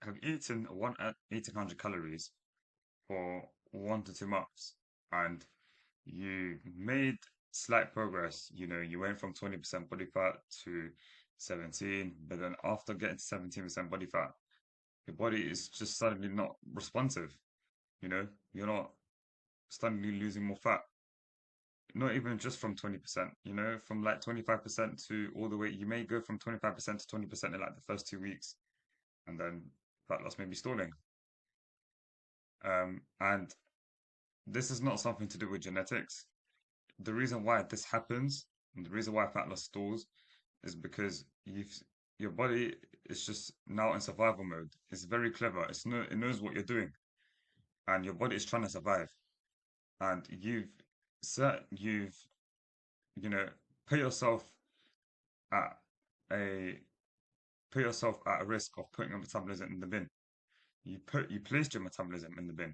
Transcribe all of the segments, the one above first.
have eaten 1800 calories for 1 to 2 months, and you made slight progress. You went from 20% body fat to 17, but then after getting to 17% body fat, your body is just suddenly not responsive. You're not suddenly losing more fat. Not even just from 20%, from like 25% to all the way. You may go from 25% to 20% in like the first 2 weeks, and then fat loss may be stalling. And this is not something to do with genetics. The reason why this happens and the reason why fat loss stalls is because your body is just now in survival mode. It's very clever. It knows what you're doing, and your body is trying to survive. And you've you know put yourself at a put yourself at a risk of putting your metabolism in the bin. You placed your metabolism in the bin.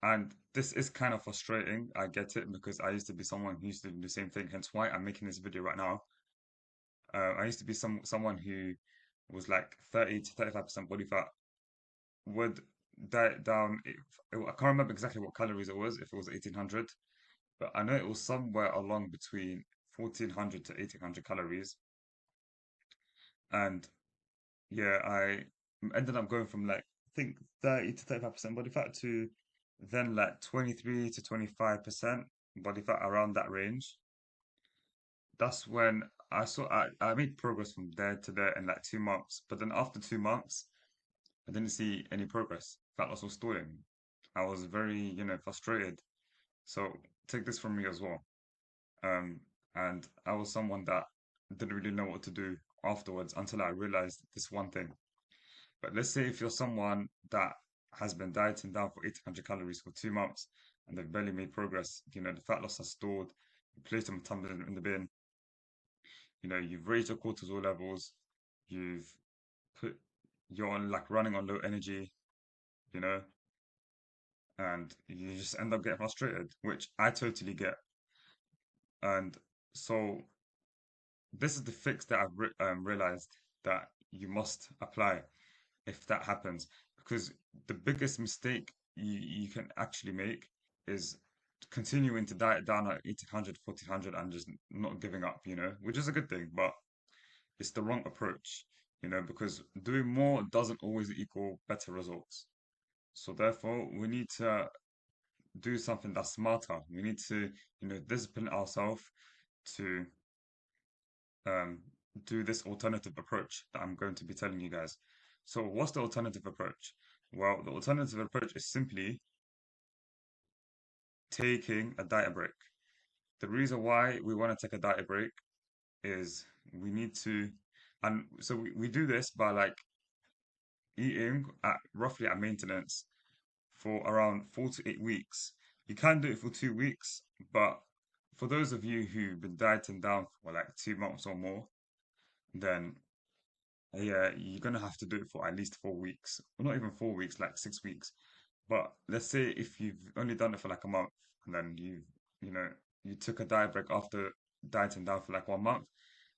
And this is kind of frustrating. I get it because I used to be someone who used to do the same thing, hence why I'm making this video right now. I used to be someone who was like 30 to 35% body fat, would diet down. I can't remember exactly what calories it was, if it was 1800, but I know it was somewhere along between 1400 to 1800 calories. And yeah, I ended up going from like, I think 30 to 35% body fat to then like 23 to 25% body fat, around that range. That's when I made progress from there to there in like 2 months. But then after 2 months, I didn't see any progress. Fat loss was stalling. I was very, frustrated. So take this from me as well. Um, and I was someone that didn't really know what to do afterwards until I realized this one thing. But let's say if you're someone that has been dieting down for 800 calories for 2 months and they've barely made progress, the fat loss has stalled, you placed them tumbling in the bin, you've raised your cortisol levels, you've put, you're on like running on low energy, you know, and you just end up getting frustrated, which I totally get. And so this is the fix that I've realized that you must apply if that happens. Because the biggest mistake you can actually make is continuing to diet down at 1800, 1400 and just not giving up, which is a good thing, but it's the wrong approach, because doing more doesn't always equal better results. So therefore, we need to do something that's smarter. We need to, discipline ourselves to um, do this alternative approach that I'm going to be telling you guys. So, what's the alternative approach? Well, the alternative approach is simply taking a diet break. The reason why we want to take a diet break is we need to, and so we do this by like eating at roughly at maintenance for around 4 to 8 weeks. You can do it for 2 weeks, but for those of you who've been dieting down for like 2 months or more, then yeah, you're gonna have to do it for at least 4 weeks. Well, not even 4 weeks, like 6 weeks. But let's say if you've only done it for like a month and then you know, you took a diet break after dieting down for like 1 month,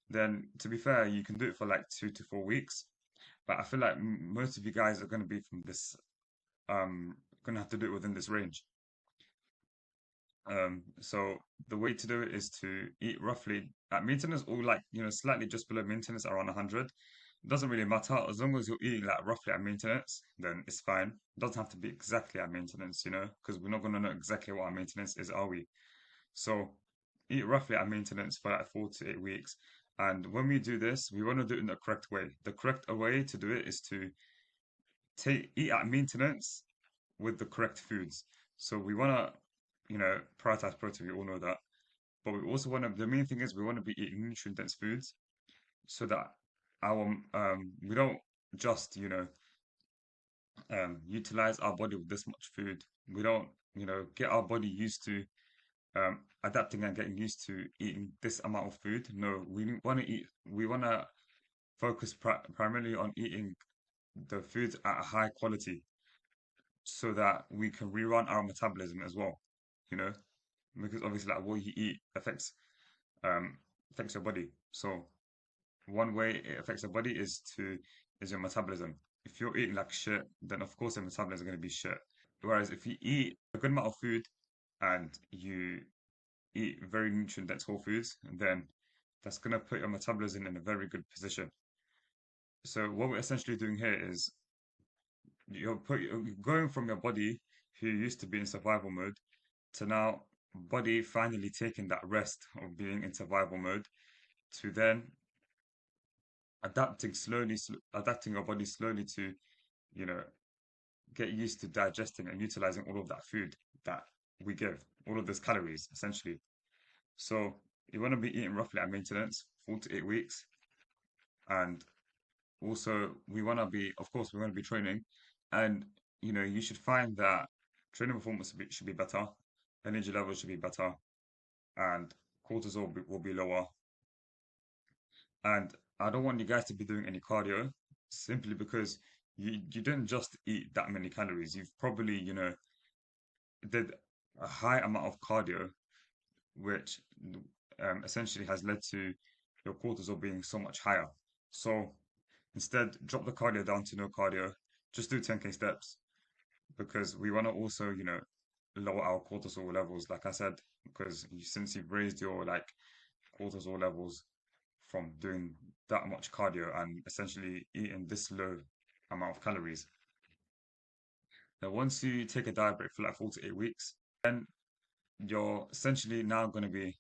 then to be fair, you can do it for like 2 to 4 weeks. But I feel like most of you guys are gonna be from this, gonna have to do it within this range. So the way to do it is to eat roughly at maintenance or like, slightly just below maintenance around 100. It doesn't really matter as long as you're eating like roughly at maintenance, then it's fine. It doesn't have to be exactly at maintenance, because we're not going to know exactly what our maintenance is, are we? So eat roughly at maintenance for like 4 to 8 weeks. And when we do this, we want to do it in the correct way. The correct way to do it is to eat at maintenance with the correct foods. So we want to, prioritize protein. We all know that, but we also want to. The main thing is we want to be eating nutrient dense foods so that our we don't just utilize our body with this much food. We don't get our body used to adapting and getting used to eating this amount of food. No, we want to eat. We want to focus primarily on eating the foods at a high quality so that we can rerun our metabolism as well. You know, because obviously like what you eat um affects your body. So one way it affects your body is to is your metabolism. If you're eating like shit, then of course your metabolism is going to be shit. Whereas if you eat a good amount of food and you eat very nutrient dense whole foods, then that's going to put your metabolism in a very good position. So what we're essentially doing here is you're going from your body who used to be in survival mode to now body finally taking that rest of being in survival mode to then adapting your body slowly to, you know, get used to digesting and utilizing all of that food that we give, all of those calories essentially. So you want to be eating roughly at maintenance, 4 to 8 weeks. And also we want to be, of course, we want to be training. And, you should find that training performance should be better, energy levels should be better, and will be lower. And I don't want you guys to be doing any cardio simply because you didn't just eat that many calories. You've probably, did a high amount of cardio, which essentially has led to your cortisol being so much higher. So instead, drop the cardio down to no cardio. Just do 10K steps because we want to also, lower our cortisol levels, like I said, because since you've raised your like cortisol levels from doing that much cardio and essentially eating this low amount of calories. Now, once you take a diet break for like 4 to 8 weeks, then you're essentially now going to be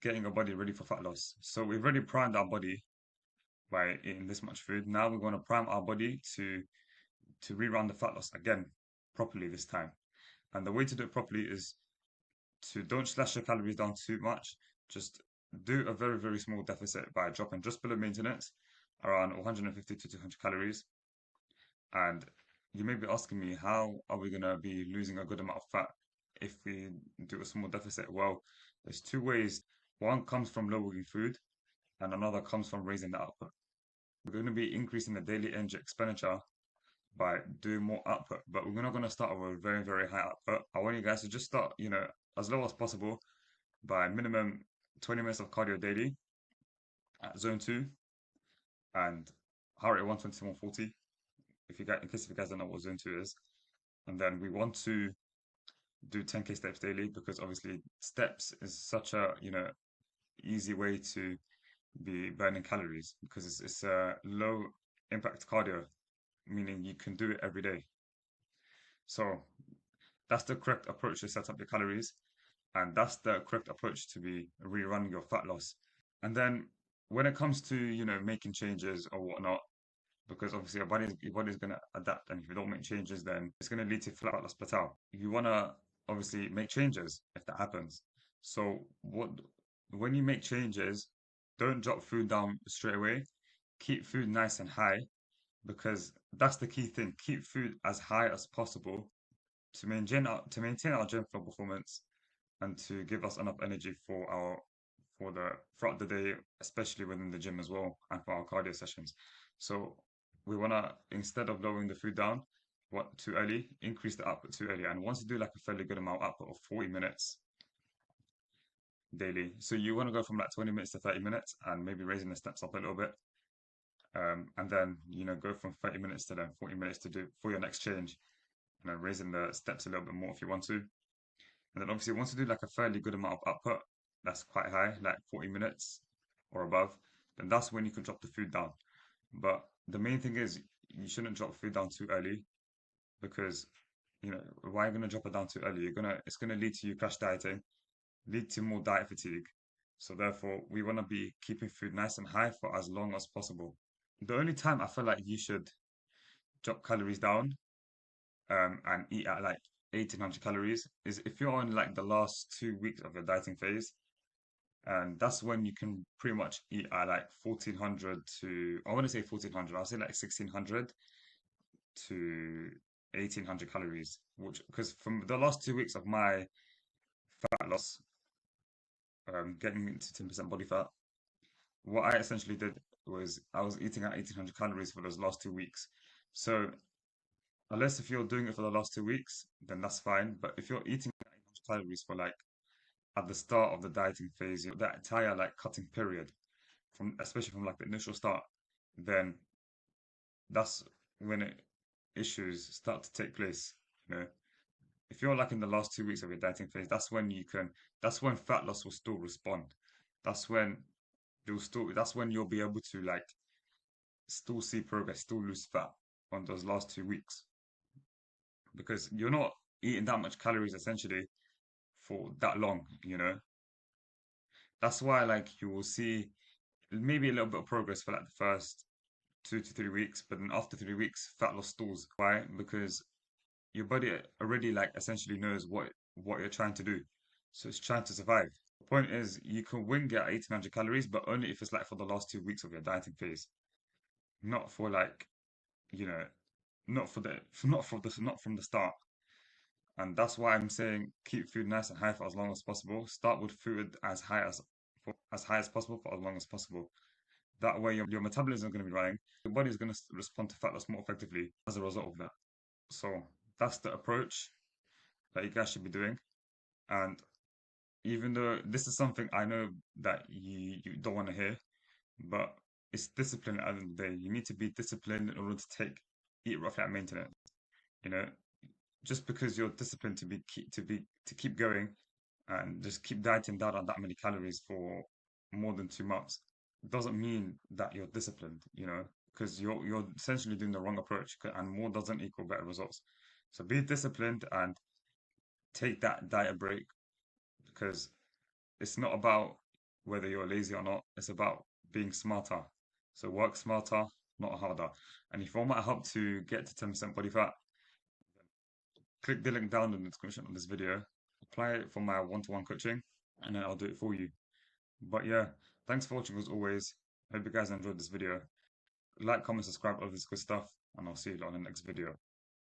getting your body ready for fat loss. So we've already primed our body by eating this much food. Now we're going to prime our body to rerun the fat loss again properly this time. And the way to do it properly is to don't slash your calories down too much. Just do a very, very small deficit by dropping just below maintenance, around 150 to 200 calories. And you may be asking me, how are we going to be losing a good amount of fat if we do a small deficit? Well, there's two ways. One comes from lowering food, and another comes from raising the output. We're going to be increasing the daily energy expenditure by doing more output, but we're not going to start with a very, very high output. I want you guys to just start, as low as possible by minimum 20 minutes of cardio daily at zone two and heart rate 120 to 140. In case if you guys don't know what zone two is, and then we want to do 10K steps daily because obviously steps is such a easy way to be burning calories because it's a low impact cardio, meaning you can do it every day. So that's the correct approach to set up your calories, and that's the correct approach to be rerunning your fat loss. And then when it comes to making changes or whatnot, because obviously your body's gonna adapt, and if you don't make changes, then it's gonna lead to fat loss plateau. You wanna obviously make changes if that happens. So when you make changes, don't drop food down straight away. Keep food nice and high because that's the key thing. Keep food as high as possible to maintain our gym floor performance and to give us enough energy throughout the day, especially within the gym as well, and for our cardio sessions. So we wanna, instead of lowering the food down too early, increase the output too early. And once you do like a fairly good amount output of 40 minutes daily, so you want to go from like 20 minutes to 30 minutes and maybe raising the steps up a little bit. And then go from 30 minutes to then 40 minutes to do for your next change, raising the steps a little bit more if you want to. And then obviously once you do like a fairly good amount of output, that's quite high, like 40 minutes or above, then that's when you can drop the food down. But the main thing is you shouldn't drop food down too early because why are you gonna drop it down too early? It's gonna lead to you crash dieting, lead to more diet fatigue. So therefore we wanna be keeping food nice and high for as long as possible. The only time I feel like you should drop calories down and eat at like 1800 calories is if you're on like the last 2 weeks of your dieting phase, and that's when you can pretty much eat at like 1400 to, I want to say 1400, I'll say like 1600 to 1800 calories, which, because from the last 2 weeks of my fat loss, getting into 10% body fat, what I essentially did was I was eating at 1800 calories for those last 2 weeks. So unless if you're doing it for the last 2 weeks, then that's fine. But if you're eating at 800 calories for like at the start of the dieting phase, that entire like cutting period, from especially from like the initial start, then that's when issues start to take place. You know, if you're like in the last 2 weeks of your dieting phase, that's when fat loss will still respond. That's when that's when you'll be able to like still see progress, still lose fat on those last 2 weeks because you're not eating that much calories essentially for that long, you know. That's why like you will see maybe a little bit of progress for like the first 2 to 3 weeks, but then after 3 weeks, fat loss stalls. Why? Because your body already like essentially knows what you're trying to do. So it's trying to survive. The point is you can wing at 1800 calories, but only if it's like for the last 2 weeks of your dieting phase. Not for like, you know, not from the start. And that's why I'm saying keep food nice and high for as long as possible. Start with food as high as possible for as long as possible. That way your metabolism is going to be running. Your body is going to respond to fat loss more effectively as a result of that. So that's the approach that you guys should be doing. And even though this is something I know that you don't want to hear, but it's discipline at the end of the day. You need to be disciplined in order to eat roughly at maintenance. You know, just because you're disciplined to keep going and just keep dieting down on that many calories for more than 2 months doesn't mean that you're disciplined, you know, because you're essentially doing the wrong approach and more doesn't equal better results. So be disciplined and take that diet break because it's not about whether you're lazy or not, it's about being smarter. So work smarter, not harder. And if you want my help to get to 10% body fat, click the link down in the description of this video, apply it for my one-to-one coaching, and then I'll do it for you. But yeah, thanks for watching as always. Hope you guys enjoyed this video. Like, comment, subscribe, all this good stuff, and I'll see you on the next video.